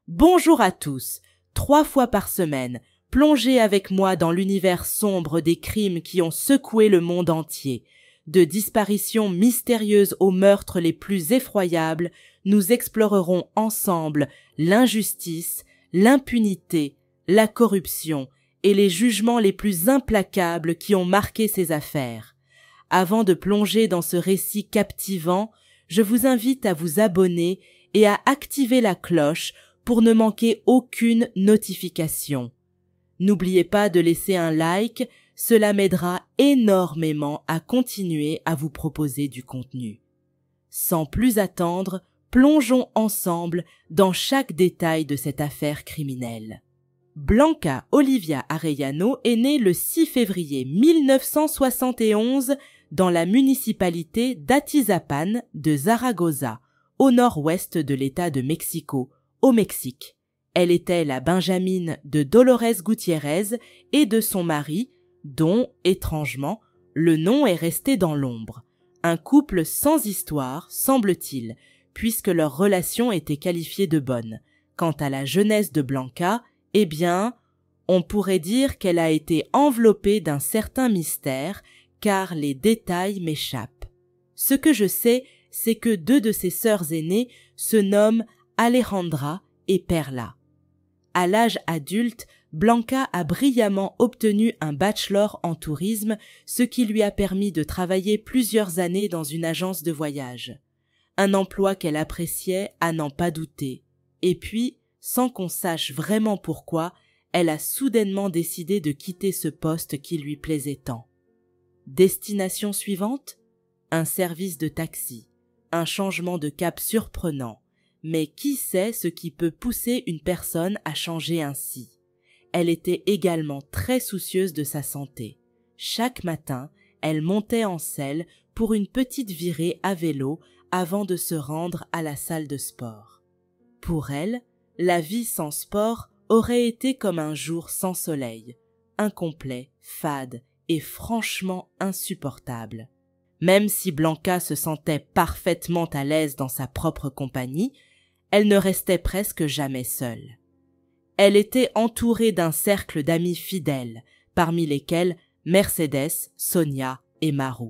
Bonjour à tous. 3 fois par semaine, plongez avec moi dans l'univers sombre des crimes qui ont secoué le monde entier. De disparitions mystérieuses aux meurtres les plus effroyables, nous explorerons ensemble l'injustice, l'impunité, la corruption et les jugements les plus implacables qui ont marqué ces affaires. Avant de plonger dans ce récit captivant, je vous invite à vous abonner et à activer la cloche pour ne manquer aucune notification. N'oubliez pas de laisser un like, cela m'aidera énormément à continuer à vous proposer du contenu. Sans plus attendre, plongeons ensemble dans chaque détail de cette affaire criminelle. Blanca Olivia Arellano est née le 6 février 1971 dans la municipalité d'Atizapan de Zaragoza, au nord-ouest de l'État de Mexico, au Mexique. Elle était la benjamine de Dolores Gutiérrez et de son mari, dont, étrangement, le nom est resté dans l'ombre. Un couple sans histoire, semble-t-il, puisque leur relation était qualifiée de bonne. Quant à la jeunesse de Blanca, eh bien, on pourrait dire qu'elle a été enveloppée d'un certain mystère, car les détails m'échappent. Ce que je sais, c'est que 2 de ses sœurs aînées se nomment Alejandra et Perla. À l'âge adulte, Blanca a brillamment obtenu un bachelor en tourisme, ce qui lui a permis de travailler plusieurs années dans une agence de voyage. Un emploi qu'elle appréciait à n'en pas douter. Et puis, sans qu'on sache vraiment pourquoi, elle a soudainement décidé de quitter ce poste qui lui plaisait tant. Destination suivante ? Un service de taxi, un changement de cap surprenant. Mais qui sait ce qui peut pousser une personne à changer ainsi ? Elle était également très soucieuse de sa santé. Chaque matin, elle montait en selle pour une petite virée à vélo avant de se rendre à la salle de sport. Pour elle, la vie sans sport aurait été comme un jour sans soleil, incomplet, fade et franchement insupportable. Même si Blanca se sentait parfaitement à l'aise dans sa propre compagnie, elle ne restait presque jamais seule. Elle était entourée d'un cercle d'amis fidèles, parmi lesquels Mercedes, Sonia et Maru.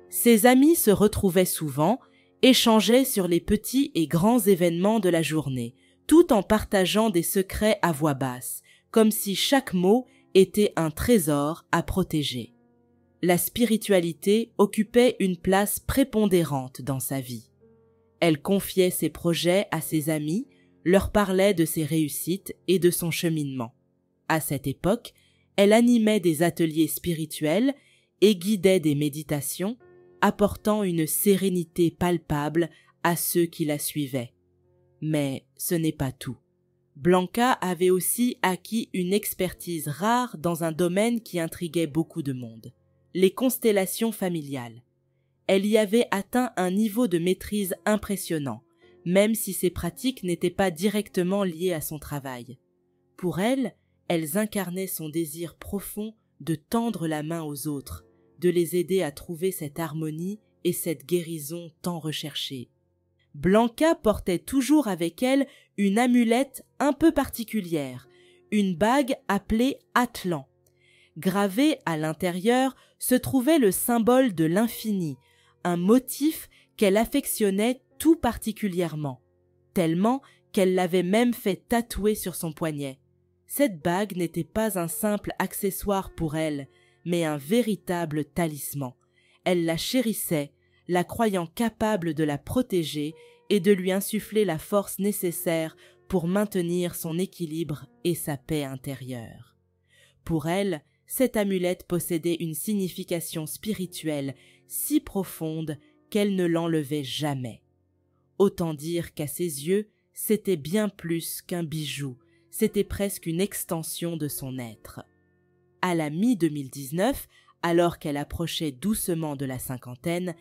Ses amis se retrouvaient souvent, échangeaient sur les petits et grands événements de la journée, tout en partageant des secrets à voix basse, comme si chaque mot était un trésor à protéger. La spiritualité occupait une place prépondérante dans sa vie. Elle confiait ses projets à ses amis, leur parlait de ses réussites et de son cheminement. À cette époque, elle animait des ateliers spirituels et guidait des méditations, apportant une sérénité palpable à ceux qui la suivaient. Mais ce n'est pas tout. Blanca avait aussi acquis une expertise rare dans un domaine qui intriguait beaucoup de monde, les constellations familiales. Elle y avait atteint un niveau de maîtrise impressionnant, même si ces pratiques n'étaient pas directement liées à son travail. Pour elle, elles incarnaient son désir profond de tendre la main aux autres, de les aider à trouver cette harmonie et cette guérison tant recherchée. Blanca portait toujours avec elle une amulette un peu particulière, une bague appelée Atlan. Gravé à l'intérieur se trouvait le symbole de l'infini, un motif qu'elle affectionnait tout particulièrement, tellement qu'elle l'avait même fait tatouer sur son poignet. Cette bague n'était pas un simple accessoire pour elle, mais un véritable talisman. Elle la chérissait, la croyant capable de la protéger et de lui insuffler la force nécessaire pour maintenir son équilibre et sa paix intérieure. Pour elle, cette amulette possédait une signification spirituelle si profonde qu'elle ne l'enlevait jamais. Autant dire qu'à ses yeux, c'était bien plus qu'un bijou, c'était presque une extension de son être. À la mi-2019, alors qu'elle approchait doucement de la cinquantaine,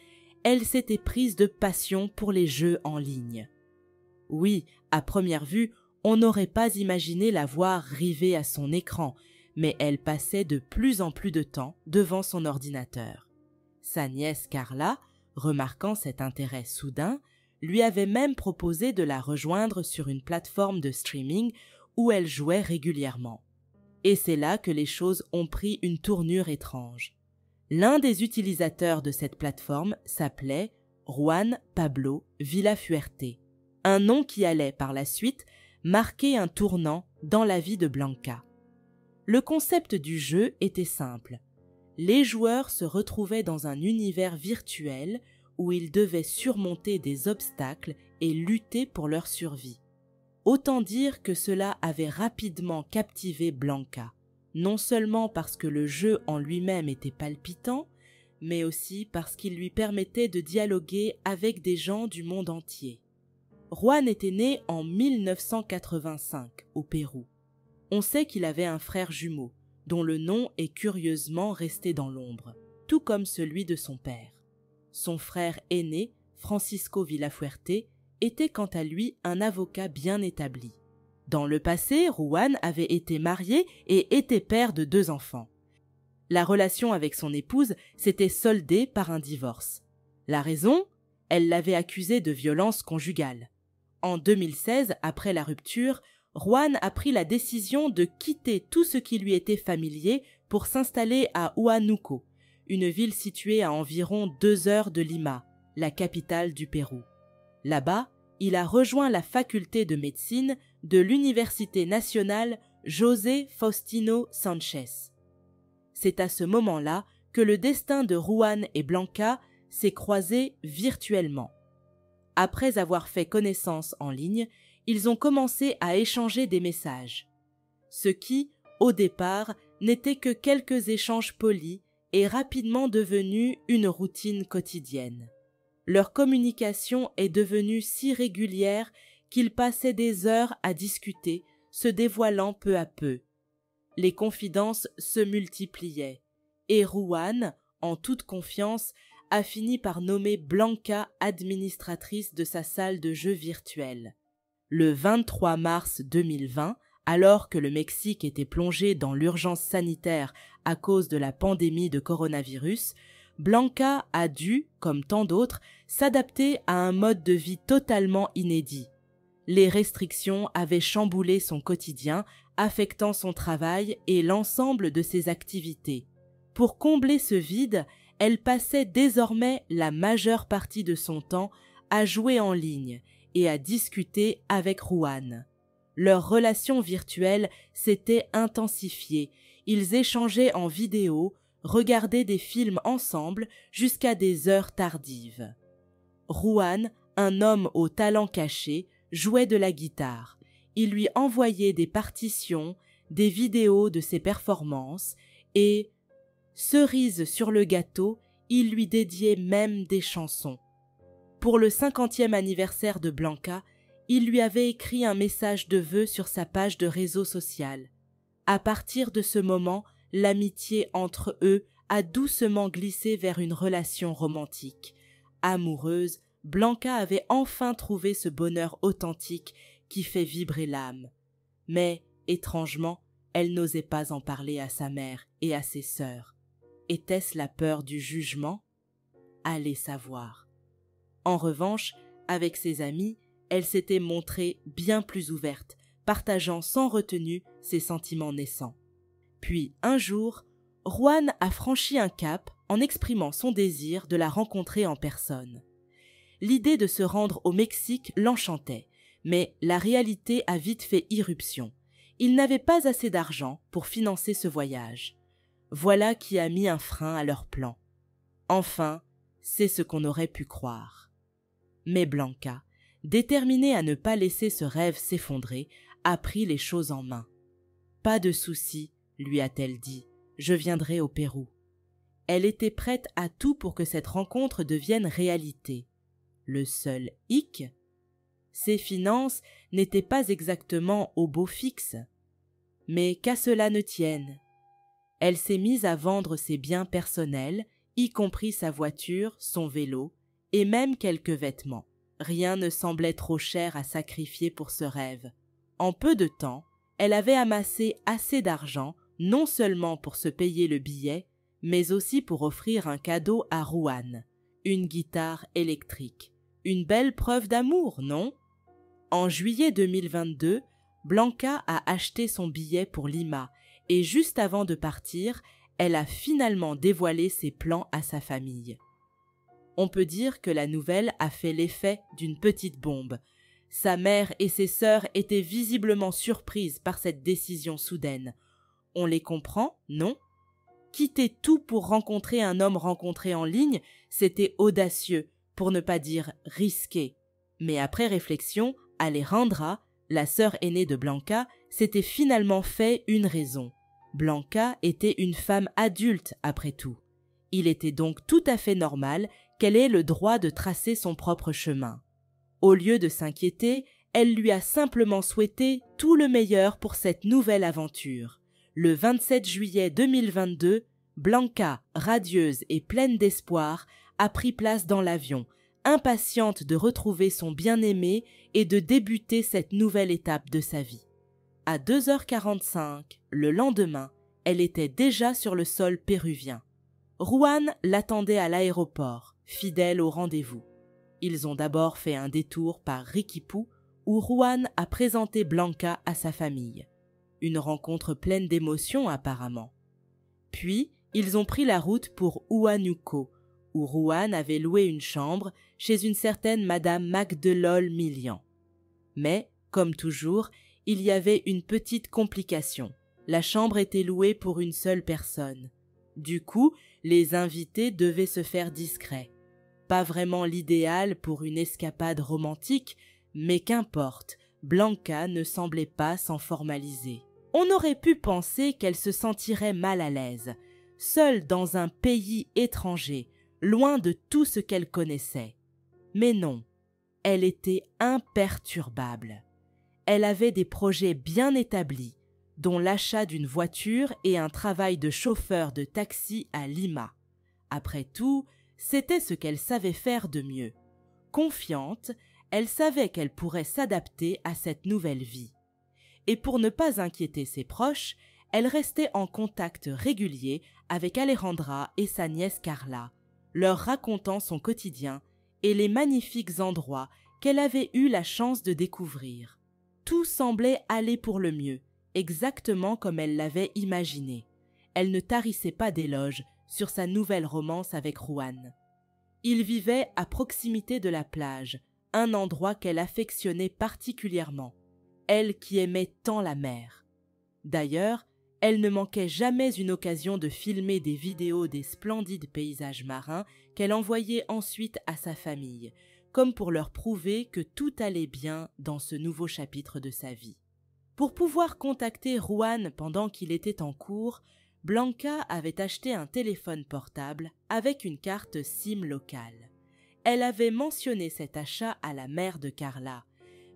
elle s'était prise de passion pour les jeux en ligne. Oui, à première vue, on n'aurait pas imaginé la voir rivée à son écran, mais elle passait de plus en plus de temps devant son ordinateur. Sa nièce Carla, remarquant cet intérêt soudain, lui avait même proposé de la rejoindre sur une plateforme de streaming où elle jouait régulièrement. Et c'est là que les choses ont pris une tournure étrange. L'un des utilisateurs de cette plateforme s'appelait Juan Pablo Villafuerte, un nom qui allait par la suite marquer un tournant dans la vie de Blanca. Le concept du jeu était simple. Les joueurs se retrouvaient dans un univers virtuel où ils devaient surmonter des obstacles et lutter pour leur survie. Autant dire que cela avait rapidement captivé Blanca, non seulement parce que le jeu en lui-même était palpitant, mais aussi parce qu'il lui permettait de dialoguer avec des gens du monde entier. Juan était né en 1985 au Pérou. On sait qu'il avait un frère jumeau, dont le nom est curieusement resté dans l'ombre, tout comme celui de son père. Son frère aîné, Francisco Villafuerte, était quant à lui un avocat bien établi. Dans le passé, Juan avait été marié et était père de 2 enfants. La relation avec son épouse s'était soldée par un divorce. La raison ? Elle l'avait accusé de violence conjugale. En 2016, après la rupture, Juan a pris la décision de quitter tout ce qui lui était familier pour s'installer à Huánuco, une ville située à environ 2 heures de Lima, la capitale du Pérou. Là-bas, il a rejoint la faculté de médecine de l'Université nationale José Faustino Sánchez. C'est à ce moment-là que le destin de Juan et Blanca s'est croisé virtuellement. Après avoir fait connaissance en ligne, ils ont commencé à échanger des messages. Ce qui, au départ, n'était que quelques échanges polis est rapidement devenu une routine quotidienne. Leur communication est devenue si régulière qu'ils passaient des heures à discuter, se dévoilant peu à peu. Les confidences se multipliaient, et Juan, en toute confiance, a fini par nommer Blanca administratrice de sa salle de jeu virtuelle. Le 23 mars 2020, alors que le Mexique était plongé dans l'urgence sanitaire à cause de la pandémie de coronavirus, Blanca a dû, comme tant d'autres, s'adapter à un mode de vie totalement inédit. Les restrictions avaient chamboulé son quotidien, affectant son travail et l'ensemble de ses activités. Pour combler ce vide, elle passait désormais la majeure partie de son temps à jouer en ligne et à discuter avec Juan. Leur relation virtuelle s'était intensifiée, ils échangeaient en vidéo, regardaient des films ensemble jusqu'à des heures tardives. Juan, un homme au talent caché, jouait de la guitare. Il lui envoyait des partitions, des vidéos de ses performances et, cerise sur le gâteau, il lui dédiait même des chansons. Pour le 50e anniversaire de Blanca, il lui avait écrit un message de vœux sur sa page de réseau social. À partir de ce moment, l'amitié entre eux a doucement glissé vers une relation romantique. Amoureuse, Blanca avait enfin trouvé ce bonheur authentique qui fait vibrer l'âme. Mais, étrangement, elle n'osait pas en parler à sa mère et à ses sœurs. Était-ce la peur du jugement ? Allez savoir. En revanche, avec ses amis, elle s'était montrée bien plus ouverte, partageant sans retenue ses sentiments naissants. Puis, un jour, Juan a franchi un cap en exprimant son désir de la rencontrer en personne. L'idée de se rendre au Mexique l'enchantait, mais la réalité a vite fait irruption. Il n'avait pas assez d'argent pour financer ce voyage. Voilà qui a mis un frein à leur plan. Enfin, c'est ce qu'on aurait pu croire. Mais Blanca, déterminée à ne pas laisser ce rêve s'effondrer, a pris les choses en main. « Pas de souci, lui a-t-elle dit, je viendrai au Pérou. » Elle était prête à tout pour que cette rencontre devienne réalité. Le seul hic, ses finances n'étaient pas exactement au beau fixe. Mais qu'à cela ne tienne. Elle s'est mise à vendre ses biens personnels, y compris sa voiture, son vélo, et même quelques vêtements. Rien ne semblait trop cher à sacrifier pour ce rêve. En peu de temps, elle avait amassé assez d'argent, non seulement pour se payer le billet, mais aussi pour offrir un cadeau à Juan, une guitare électrique, Une belle preuve d'amour, non? En juillet 2022, Blanca a acheté son billet pour Lima et juste avant de partir, elle a finalement dévoilé ses plans à sa famille. On peut dire que la nouvelle a fait l'effet d'une petite bombe. Sa mère et ses sœurs étaient visiblement surprises par cette décision soudaine. On les comprend, non? Quitter tout pour rencontrer un homme rencontré en ligne, c'était audacieux, pour ne pas dire risqué. Mais après réflexion, Alejandra, la sœur aînée de Blanca, s'était finalement fait une raison. Blanca était une femme adulte après tout. Il était donc tout à fait normal qu'elle ait le droit de tracer son propre chemin. Au lieu de s'inquiéter, elle lui a simplement souhaité tout le meilleur pour cette nouvelle aventure. Le 27 juillet 2022, Blanca, radieuse et pleine d'espoir, a pris place dans l'avion, impatiente de retrouver son bien-aimé et de débuter cette nouvelle étape de sa vie. À 2h45, le lendemain, elle était déjà sur le sol péruvien. Juan l'attendait à l'aéroport, fidèle au rendez-vous. Ils ont d'abord fait un détour par Riquipu, où Juan a présenté Blanca à sa famille. Une rencontre pleine d'émotions apparemment. Puis, ils ont pris la route pour Huánuco, où Juan avait loué une chambre chez une certaine Madame Magdelol Milian. Mais, comme toujours, il y avait une petite complication. La chambre était louée pour une seule personne. Du coup, les invités devaient se faire discrets. Pas vraiment l'idéal pour une escapade romantique, mais qu'importe, Blanca ne semblait pas s'en formaliser. On aurait pu penser qu'elle se sentirait mal à l'aise, seule dans un pays étranger, loin de tout ce qu'elle connaissait. Mais non, elle était imperturbable. Elle avait des projets bien établis, dont l'achat d'une voiture et un travail de chauffeur de taxi à Lima. Après tout, c'était ce qu'elle savait faire de mieux. Confiante, elle savait qu'elle pourrait s'adapter à cette nouvelle vie. Et pour ne pas inquiéter ses proches, elle restait en contact régulier avec Alejandra et sa nièce Carla, leur racontant son quotidien et les magnifiques endroits qu'elle avait eu la chance de découvrir. Tout semblait aller pour le mieux, exactement comme elle l'avait imaginé. Elle ne tarissait pas d'éloges sur sa nouvelle romance avec Juan. Ils vivaient à proximité de la plage, un endroit qu'elle affectionnait particulièrement, elle qui aimait tant la mer. D'ailleurs, elle ne manquait jamais une occasion de filmer des vidéos des splendides paysages marins qu'elle envoyait ensuite à sa famille, comme pour leur prouver que tout allait bien dans ce nouveau chapitre de sa vie. Pour pouvoir contacter Juan pendant qu'il était en cours, Blanca avait acheté un téléphone portable avec une carte SIM locale. Elle avait mentionné cet achat à la mère de Carla,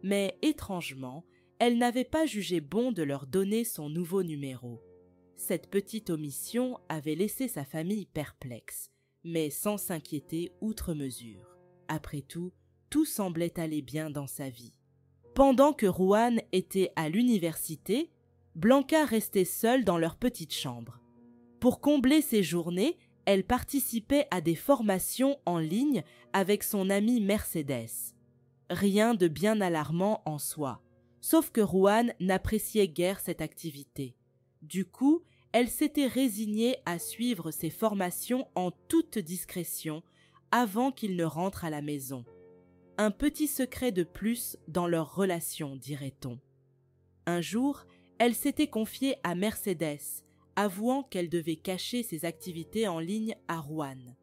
mais étrangement, elle n'avait pas jugé bon de leur donner son nouveau numéro. Cette petite omission avait laissé sa famille perplexe, mais sans s'inquiéter outre mesure. Après tout semblait aller bien dans sa vie. Pendant que Juan était à l'université, Blanca restait seule dans leur petite chambre. Pour combler ses journées, elle participait à des formations en ligne avec son amie Mercedes. Rien de bien alarmant en soi, sauf que Juan n'appréciait guère cette activité. Du coup, elle s'était résignée à suivre ses formations en toute discrétion avant qu'il ne rentre à la maison. Un petit secret de plus dans leur relation, dirait-on. Un jour, elle s'était confiée à Mercedes, avouant qu'elle devait cacher ses activités en ligne à Juan.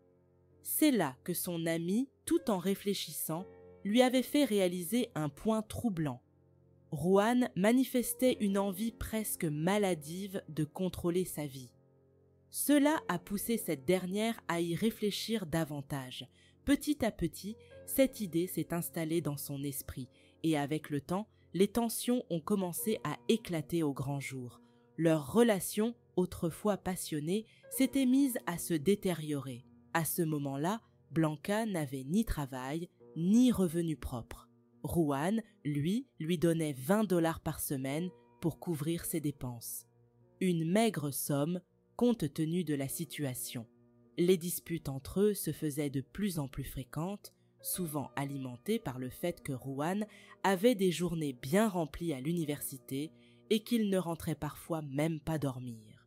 C'est là que son amie, tout en réfléchissant, lui avait fait réaliser un point troublant. Juan manifestait une envie presque maladive de contrôler sa vie. Cela a poussé cette dernière à y réfléchir davantage. Petit à petit, cette idée s'est installée dans son esprit et avec le temps, les tensions ont commencé à éclater au grand jour. Leur relation, autrefois passionnée, s'était mise à se détériorer. À ce moment-là, Blanca n'avait ni travail, ni revenu propre. Juan, lui donnait 20 $ par semaine pour couvrir ses dépenses. Une maigre somme, compte tenu de la situation. Les disputes entre eux se faisaient de plus en plus fréquentes, souvent alimenté par le fait que Juan avait des journées bien remplies à l'université et qu'il ne rentrait parfois même pas dormir.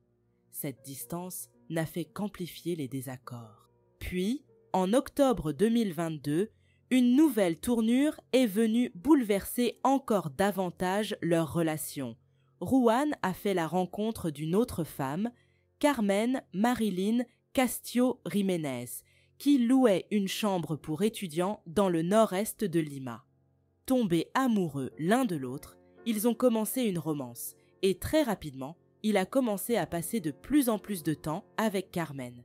Cette distance n'a fait qu'amplifier les désaccords. Puis, en octobre 2022, une nouvelle tournure est venue bouleverser encore davantage leur relation. Juan a fait la rencontre d'une autre femme, Carmen Marilyn Castillo Jiménez, qui louait une chambre pour étudiants dans le nord-est de Lima. Tombés amoureux l'un de l'autre, ils ont commencé une romance, et très rapidement, il a commencé à passer de plus en plus de temps avec Carmen.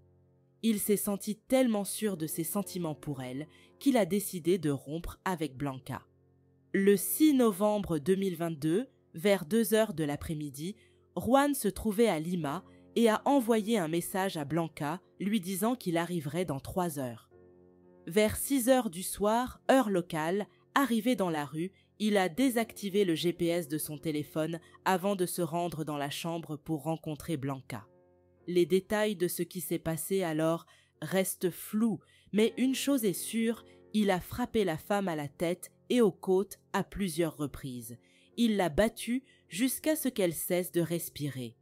Il s'est senti tellement sûr de ses sentiments pour elle qu'il a décidé de rompre avec Blanca. Le 6 novembre 2022, vers 2h de l'après-midi, Juan se trouvait à Lima et a envoyé un message à Blanca lui disant qu'il arriverait dans 3 heures. Vers 6h du soir, heure locale, arrivé dans la rue, il a désactivé le GPS de son téléphone avant de se rendre dans la chambre pour rencontrer Blanca. Les détails de ce qui s'est passé alors restent flous, mais une chose est sûre, il a frappé la femme à la tête et aux côtes à plusieurs reprises. Il l'a battue jusqu'à ce qu'elle cesse de respirer.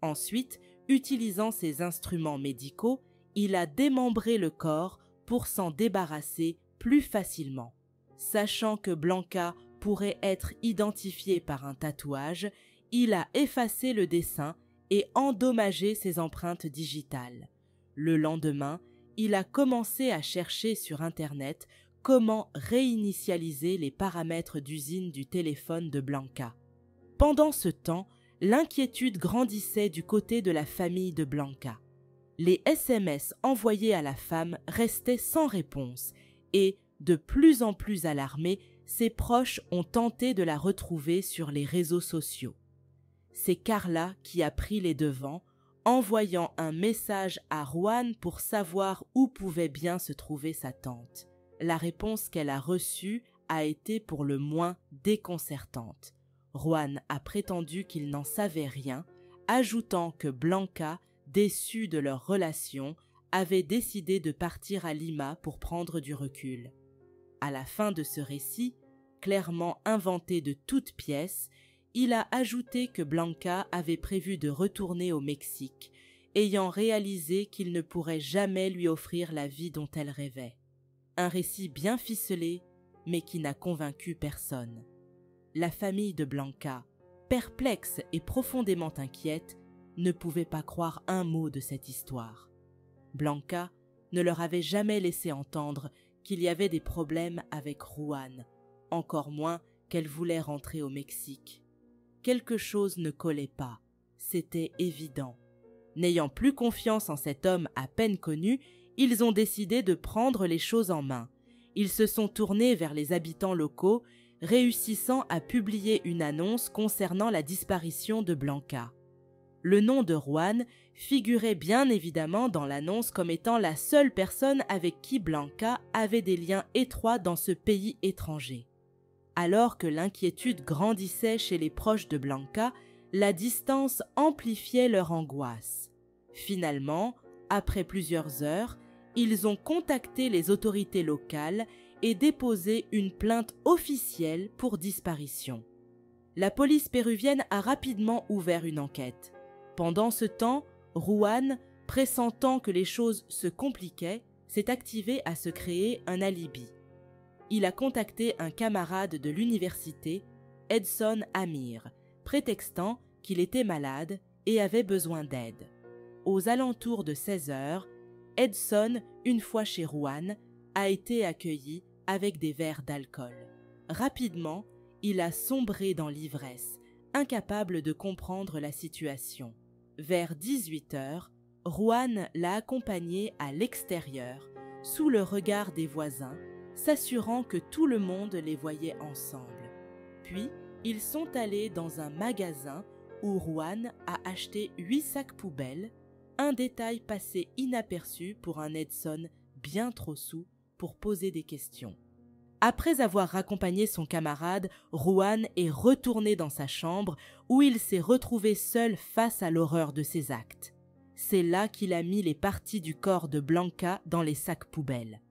Ensuite, utilisant ses instruments médicaux, il a démembré le corps pour s'en débarrasser plus facilement. Sachant que Blanca pourrait être identifiée par un tatouage, il a effacé le dessin et endommagé ses empreintes digitales. Le lendemain, il a commencé à chercher sur Internet comment réinitialiser les paramètres d'usine du téléphone de Blanca. Pendant ce temps, l'inquiétude grandissait du côté de la famille de Blanca. Les SMS envoyés à la femme restaient sans réponse et, de plus en plus alarmés, ses proches ont tenté de la retrouver sur les réseaux sociaux. C'est Carla qui a pris les devants, envoyant un message à Juan pour savoir où pouvait bien se trouver sa tante. La réponse qu'elle a reçue a été pour le moins déconcertante. Juan a prétendu qu'il n'en savait rien, ajoutant que Blanca, déçue de leur relation, avait décidé de partir à Lima pour prendre du recul. À la fin de ce récit, clairement inventé de toutes pièces, il a ajouté que Blanca avait prévu de retourner au Mexique, ayant réalisé qu'il ne pourrait jamais lui offrir la vie dont elle rêvait. Un récit bien ficelé, mais qui n'a convaincu personne. La famille de Blanca, perplexe et profondément inquiète, ne pouvait pas croire un mot de cette histoire. Blanca ne leur avait jamais laissé entendre qu'il y avait des problèmes avec Juan, encore moins qu'elle voulait rentrer au Mexique. Quelque chose ne collait pas, c'était évident. N'ayant plus confiance en cet homme à peine connu, ils ont décidé de prendre les choses en main. Ils se sont tournés vers les habitants locaux, réussissant à publier une annonce concernant la disparition de Blanca. Le nom de Juan figurait bien évidemment dans l'annonce comme étant la seule personne avec qui Blanca avait des liens étroits dans ce pays étranger. Alors que l'inquiétude grandissait chez les proches de Blanca, la distance amplifiait leur angoisse. Finalement, après plusieurs heures, ils ont contacté les autorités locales et déposé une plainte officielle pour disparition. La police péruvienne a rapidement ouvert une enquête. Pendant ce temps, Juan, pressentant que les choses se compliquaient, s'est activé à se créer un alibi. Il a contacté un camarade de l'université, Edson Amir, prétextant qu'il était malade et avait besoin d'aide. Aux alentours de 16h, Edson, une fois chez Juan, a été accueilli avec des verres d'alcool. Rapidement, il a sombré dans l'ivresse, incapable de comprendre la situation. Vers 18h, Juan l'a accompagné à l'extérieur, sous le regard des voisins, s'assurant que tout le monde les voyait ensemble. Puis, ils sont allés dans un magasin où Juan a acheté 8 sacs poubelles, un détail passé inaperçu pour un Edson bien trop saoul pour poser des questions. Après avoir raccompagné son camarade, Juan est retourné dans sa chambre où il s'est retrouvé seul face à l'horreur de ses actes. C'est là qu'il a mis les parties du corps de Blanca dans les sacs poubelles.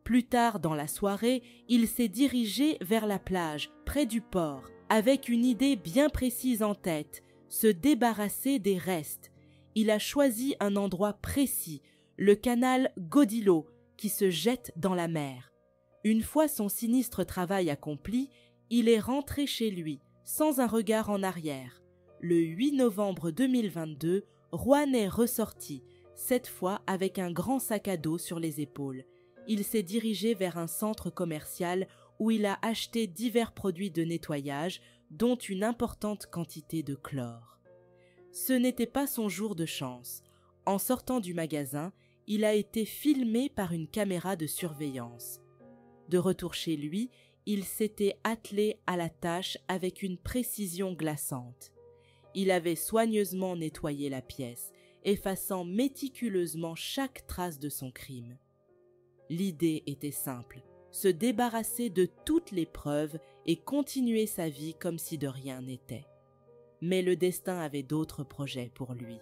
Plus tard dans la soirée, il s'est dirigé vers la plage, près du port, avec une idée bien précise en tête, se débarrasser des restes. Il a choisi un endroit précis, le canal Godillo, qui se jette dans la mer. Une fois son sinistre travail accompli, il est rentré chez lui, sans un regard en arrière. Le 8 novembre 2022, Juan est ressorti, cette fois avec un grand sac à dos sur les épaules. Il s'est dirigé vers un centre commercial où il a acheté divers produits de nettoyage, dont une importante quantité de chlore. Ce n'était pas son jour de chance. En sortant du magasin, il a été filmé par une caméra de surveillance. De retour chez lui, il s'était attelé à la tâche avec une précision glaçante. Il avait soigneusement nettoyé la pièce, effaçant méticuleusement chaque trace de son crime. L'idée était simple, se débarrasser de toutes les preuves et continuer sa vie comme si de rien n'était. Mais le destin avait d'autres projets pour lui.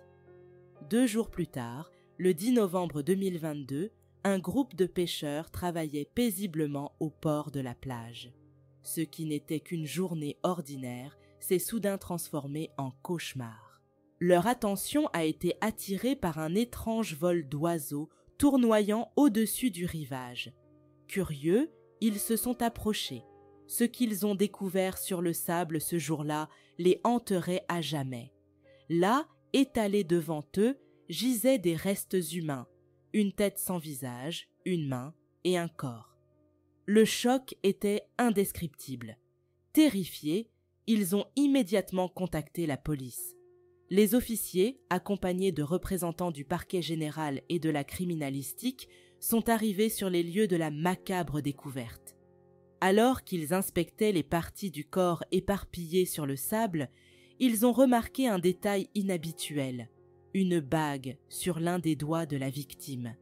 2 jours plus tard, le 10 novembre 2022, un groupe de pêcheurs travaillait paisiblement au port de la plage. Ce qui n'était qu'une journée ordinaire s'est soudain transformé en cauchemar. Leur attention a été attirée par un étrange vol d'oiseaux tournoyant au-dessus du rivage. Curieux, ils se sont approchés. Ce qu'ils ont découvert sur le sable ce jour-là les hanterait à jamais. Là, étalés devant eux, gisaient des restes humains, une tête sans visage, une main et un corps. Le choc était indescriptible. Terrifiés, ils ont immédiatement contacté la police. Les officiers, accompagnés de représentants du parquet général et de la criminalistique, sont arrivés sur les lieux de la macabre découverte. Alors qu'ils inspectaient les parties du corps éparpillées sur le sable, ils ont remarqué un détail inhabituel, une bague sur l'un des doigts de la victime.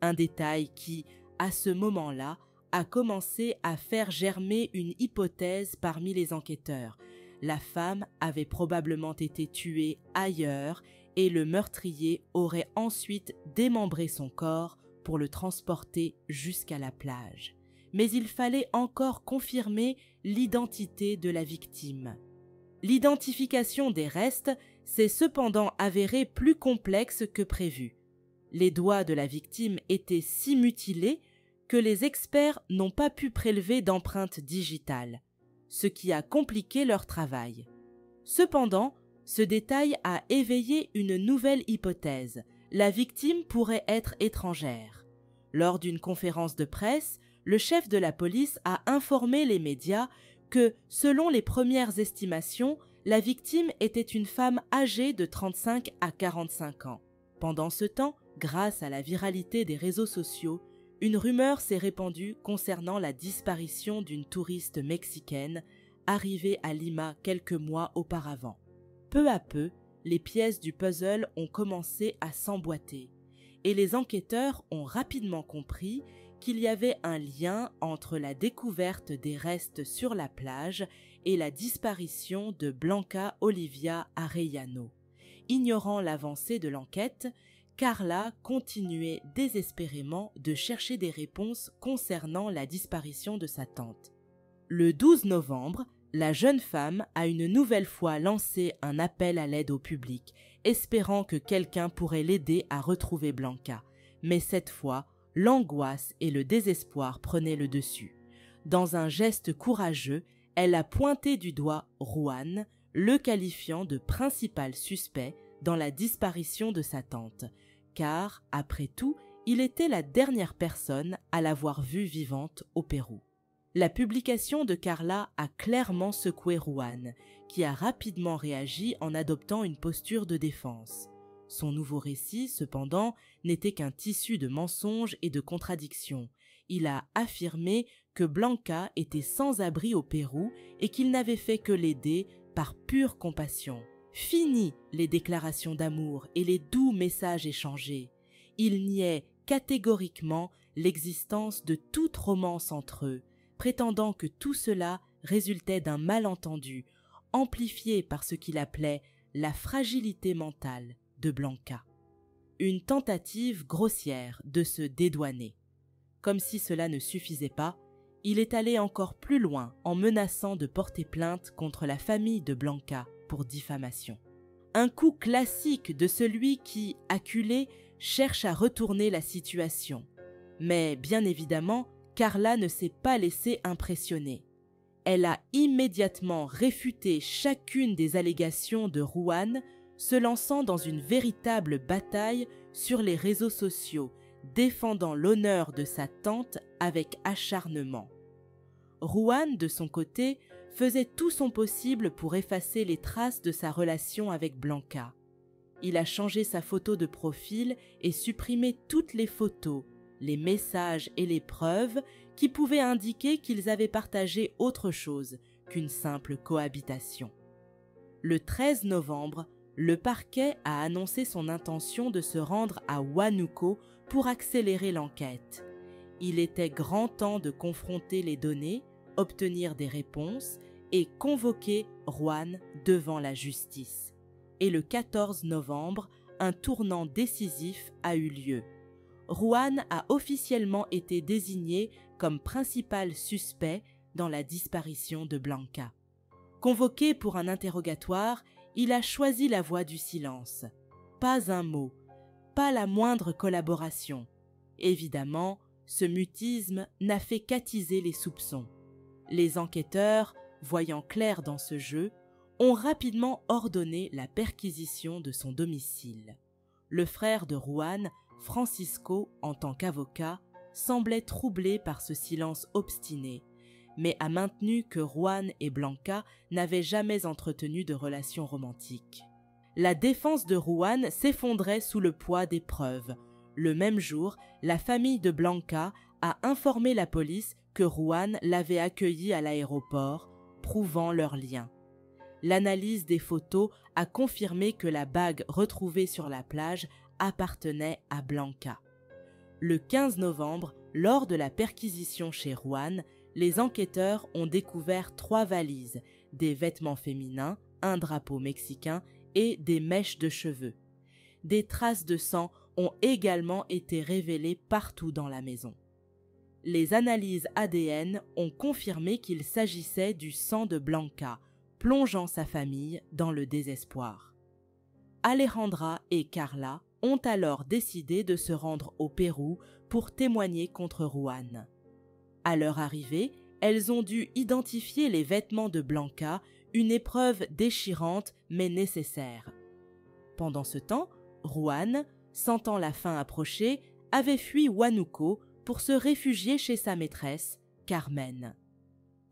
Un détail qui, à ce moment-là, a commencé à faire germer une hypothèse parmi les enquêteurs. La femme avait probablement été tuée ailleurs et le meurtrier aurait ensuite démembré son corps pour le transporter jusqu'à la plage. Mais il fallait encore confirmer l'identité de la victime. L'identification des restes s'est cependant avérée plus complexe que prévu. Les doigts de la victime étaient si mutilés que les experts n'ont pas pu prélever d'empreintes digitales, ce qui a compliqué leur travail. Cependant, ce détail a éveillé une nouvelle hypothèse. La victime pourrait être étrangère. Lors d'une conférence de presse, le chef de la police a informé les médias que, selon les premières estimations, la victime était une femme âgée de 35 à 45 ans. Pendant ce temps, grâce à la viralité des réseaux sociaux, une rumeur s'est répandue concernant la disparition d'une touriste mexicaine arrivée à Lima quelques mois auparavant. Peu à peu, les pièces du puzzle ont commencé à s'emboîter et les enquêteurs ont rapidement compris qu'il y avait un lien entre la découverte des restes sur la plage et la disparition de Blanca Olivia Arellano. Ignorant l'avancée de l'enquête, Carla continuait désespérément de chercher des réponses concernant la disparition de sa tante. Le 12 novembre, la jeune femme a une nouvelle fois lancé un appel à l'aide au public, espérant que quelqu'un pourrait l'aider à retrouver Blanca. Mais cette fois, l'angoisse et le désespoir prenaient le dessus. Dans un geste courageux, elle a pointé du doigt Juan, le qualifiant de principal suspect dans la disparition de sa tante, car, après tout, il était la dernière personne à l'avoir vue vivante au Pérou. La publication de Carla a clairement secoué Juan, qui a rapidement réagi en adoptant une posture de défense. Son nouveau récit, cependant, n'était qu'un tissu de mensonges et de contradictions. Il a affirmé que Blanca était sans abri au Pérou et qu'il n'avait fait que l'aider par pure compassion. Fini les déclarations d'amour et les doux messages échangés. Il niait catégoriquement l'existence de toute romance entre eux, prétendant que tout cela résultait d'un malentendu, amplifié par ce qu'il appelait la fragilité mentale de Blanca. Une tentative grossière de se dédouaner. Comme si cela ne suffisait pas, il est allé encore plus loin en menaçant de porter plainte contre la famille de Blanca pour diffamation. Un coup classique de celui qui, acculé, cherche à retourner la situation. Mais bien évidemment, Carla ne s'est pas laissée impressionner. Elle a immédiatement réfuté chacune des allégations de Ruan, se lançant dans une véritable bataille sur les réseaux sociaux, défendant l'honneur de sa tante avec acharnement. Ruan, de son côté, faisait tout son possible pour effacer les traces de sa relation avec Blanca. Il a changé sa photo de profil et supprimé toutes les photos, les messages et les preuves qui pouvaient indiquer qu'ils avaient partagé autre chose qu'une simple cohabitation. Le 13 novembre, le parquet a annoncé son intention de se rendre à Huánuco pour accélérer l'enquête. Il était grand temps de confronter les données, obtenir des réponses et convoquer Ruan devant la justice. Et le 14 novembre, un tournant décisif a eu lieu. Ruan a officiellement été désigné comme principal suspect dans la disparition de Blanca. Convoqué pour un interrogatoire, il a choisi la voie du silence. Pas un mot, pas la moindre collaboration. Évidemment, ce mutisme n'a fait qu'attiser les soupçons. Les enquêteurs, voyant clair dans ce jeu, ont rapidement ordonné la perquisition de son domicile. Le frère de Ruan, Francisco, en tant qu'avocat, semblait troublé par ce silence obstiné, mais a maintenu que Ruan et Blanca n'avaient jamais entretenu de relations romantiques. La défense de Ruan s'effondrait sous le poids des preuves. Le même jour, la famille de Blanca a informé la police que Ruan l'avait accueillie à l'aéroport, prouvant leur lien. L'analyse des photos a confirmé que la bague retrouvée sur la plage appartenait à Blanca. Le 15 novembre, lors de la perquisition chez Ruan, les enquêteurs ont découvert 3 valises, des vêtements féminins, un drapeau mexicain et des mèches de cheveux. Des traces de sang ont également été révélées partout dans la maison. Les analyses ADN ont confirmé qu'il s'agissait du sang de Blanca, plongeant sa famille dans le désespoir. Alejandra et Carla ont alors décidé de se rendre au Pérou pour témoigner contre Ruan. À leur arrivée, elles ont dû identifier les vêtements de Blanca, une épreuve déchirante mais nécessaire. Pendant ce temps, Ruan, sentant la fin approcher, avait fui Huánuco pour se réfugier chez sa maîtresse, Carmen.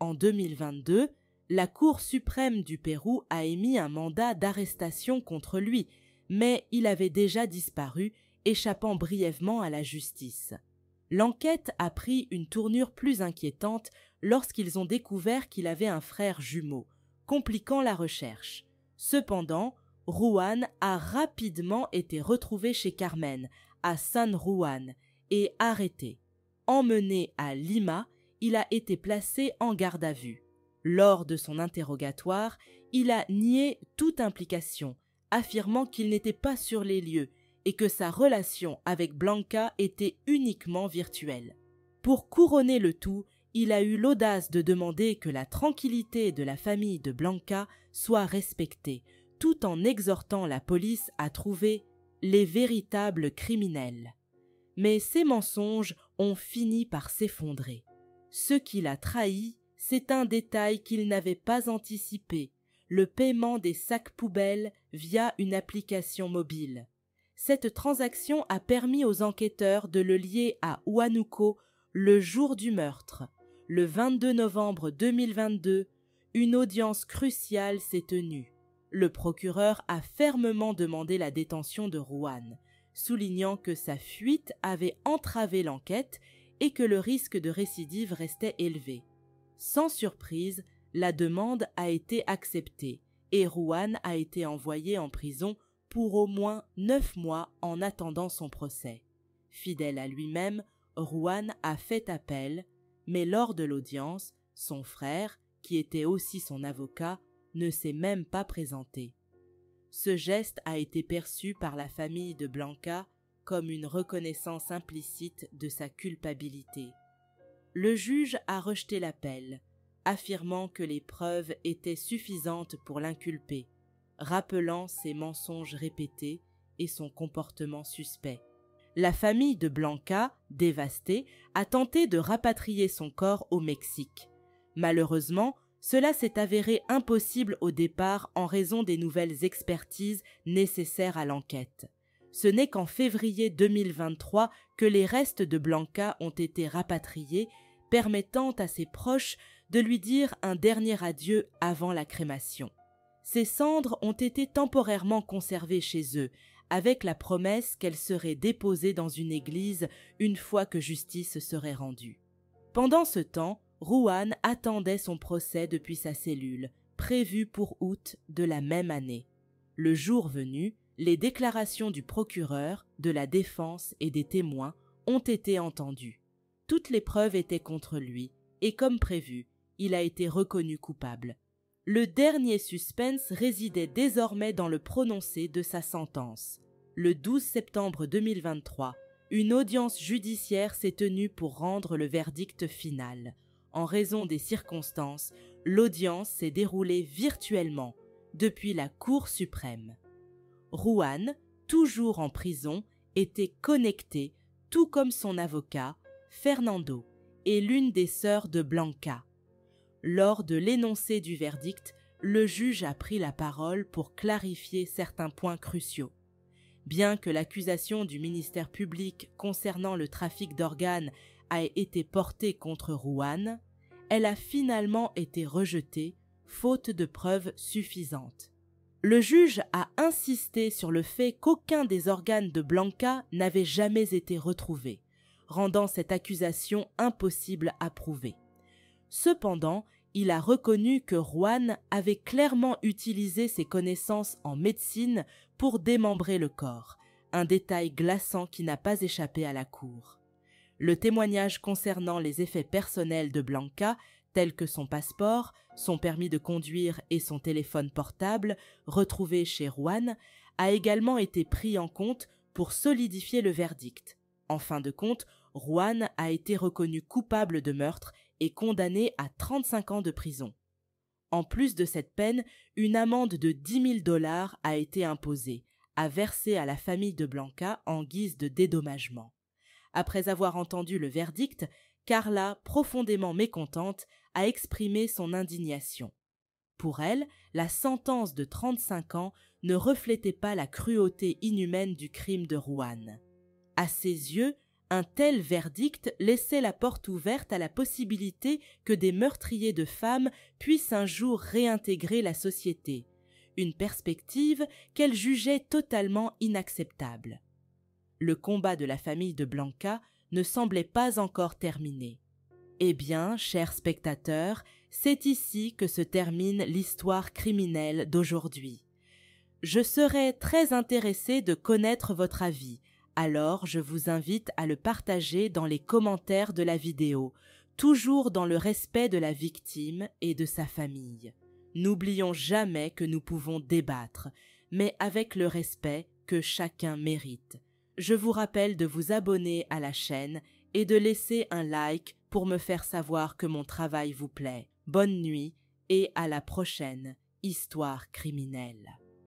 En 2022, la Cour suprême du Pérou a émis un mandat d'arrestation contre lui, mais il avait déjà disparu, échappant brièvement à la justice. L'enquête a pris une tournure plus inquiétante lorsqu'ils ont découvert qu'il avait un frère jumeau, compliquant la recherche. Cependant, Ruan a rapidement été retrouvé chez Carmen, à San Juan, et arrêté. Emmené à Lima, il a été placé en garde à vue. Lors de son interrogatoire, il a nié toute implication, affirmant qu'il n'était pas sur les lieux et que sa relation avec Blanca était uniquement virtuelle. Pour couronner le tout, il a eu l'audace de demander que la tranquillité de la famille de Blanca soit respectée, tout en exhortant la police à trouver les véritables criminels. Mais ces mensonges ont fini par s'effondrer. Ce qui l'a trahi, c'est un détail qu'il n'avait pas anticipé, le paiement des sacs poubelles via une application mobile. Cette transaction a permis aux enquêteurs de le lier à Huánuco le jour du meurtre. Le 22 novembre 2022, une audience cruciale s'est tenue. Le procureur a fermement demandé la détention de Ruan, soulignant que sa fuite avait entravé l'enquête et que le risque de récidive restait élevé. Sans surprise, la demande a été acceptée et Ruan a été envoyé en prison pour au moins 9 mois en attendant son procès. Fidèle à lui-même, Ruan a fait appel, mais lors de l'audience, son frère, qui était aussi son avocat, ne s'est même pas présenté. Ce geste a été perçu par la famille de Blanca comme une reconnaissance implicite de sa culpabilité. Le juge a rejeté l'appel, affirmant que les preuves étaient suffisantes pour l'inculper, rappelant ses mensonges répétés et son comportement suspect. La famille de Blanca, dévastée, a tenté de rapatrier son corps au Mexique. Malheureusement, cela s'est avéré impossible au départ en raison des nouvelles expertises nécessaires à l'enquête. Ce n'est qu'en février 2023 que les restes de Blanca ont été rapatriés, permettant à ses proches de lui dire un dernier adieu avant la crémation. Ses cendres ont été temporairement conservées chez eux, avec la promesse qu'elles seraient déposées dans une église une fois que justice serait rendue. Pendant ce temps, Ruan attendait son procès depuis sa cellule, prévu pour août de la même année. Le jour venu, les déclarations du procureur, de la défense et des témoins ont été entendues. Toutes les preuves étaient contre lui, et comme prévu, il a été reconnu coupable. Le dernier suspense résidait désormais dans le prononcé de sa sentence. Le 12 septembre 2023, une audience judiciaire s'est tenue pour rendre le verdict final. En raison des circonstances, l'audience s'est déroulée virtuellement depuis la Cour suprême. Ruan, toujours en prison, était connecté, tout comme son avocat, Fernando, et l'une des sœurs de Blanca. Lors de l'énoncé du verdict, le juge a pris la parole pour clarifier certains points cruciaux. Bien que l'accusation du ministère public concernant le trafic d'organes a été portée contre Ruan, elle a finalement été rejetée, faute de preuves suffisantes. Le juge a insisté sur le fait qu'aucun des organes de Blanca n'avait jamais été retrouvé, rendant cette accusation impossible à prouver. Cependant, il a reconnu que Ruan avait clairement utilisé ses connaissances en médecine pour démembrer le corps, un détail glaçant qui n'a pas échappé à la cour. Le témoignage concernant les effets personnels de Blanca, tels que son passeport, son permis de conduire et son téléphone portable, retrouvés chez Ruan, a également été pris en compte pour solidifier le verdict. En fin de compte, Ruan a été reconnu coupable de meurtre et condamné à 35 ans de prison. En plus de cette peine, une amende de 10 000 $ a été imposée, à verser à la famille de Blanca en guise de dédommagement. Après avoir entendu le verdict, Carla, profondément mécontente, a exprimé son indignation. Pour elle, la sentence de 35 ans ne reflétait pas la cruauté inhumaine du crime de Ruan. À ses yeux, un tel verdict laissait la porte ouverte à la possibilité que des meurtriers de femmes puissent un jour réintégrer la société, une perspective qu'elle jugeait totalement inacceptable. Le combat de la famille de Blanca ne semblait pas encore terminé. Eh bien, chers spectateurs, c'est ici que se termine l'histoire criminelle d'aujourd'hui. Je serais très intéressée de connaître votre avis, alors je vous invite à le partager dans les commentaires de la vidéo, toujours dans le respect de la victime et de sa famille. N'oublions jamais que nous pouvons débattre, mais avec le respect que chacun mérite. Je vous rappelle de vous abonner à la chaîne et de laisser un like pour me faire savoir que mon travail vous plaît. Bonne nuit et à la prochaine histoire criminelle.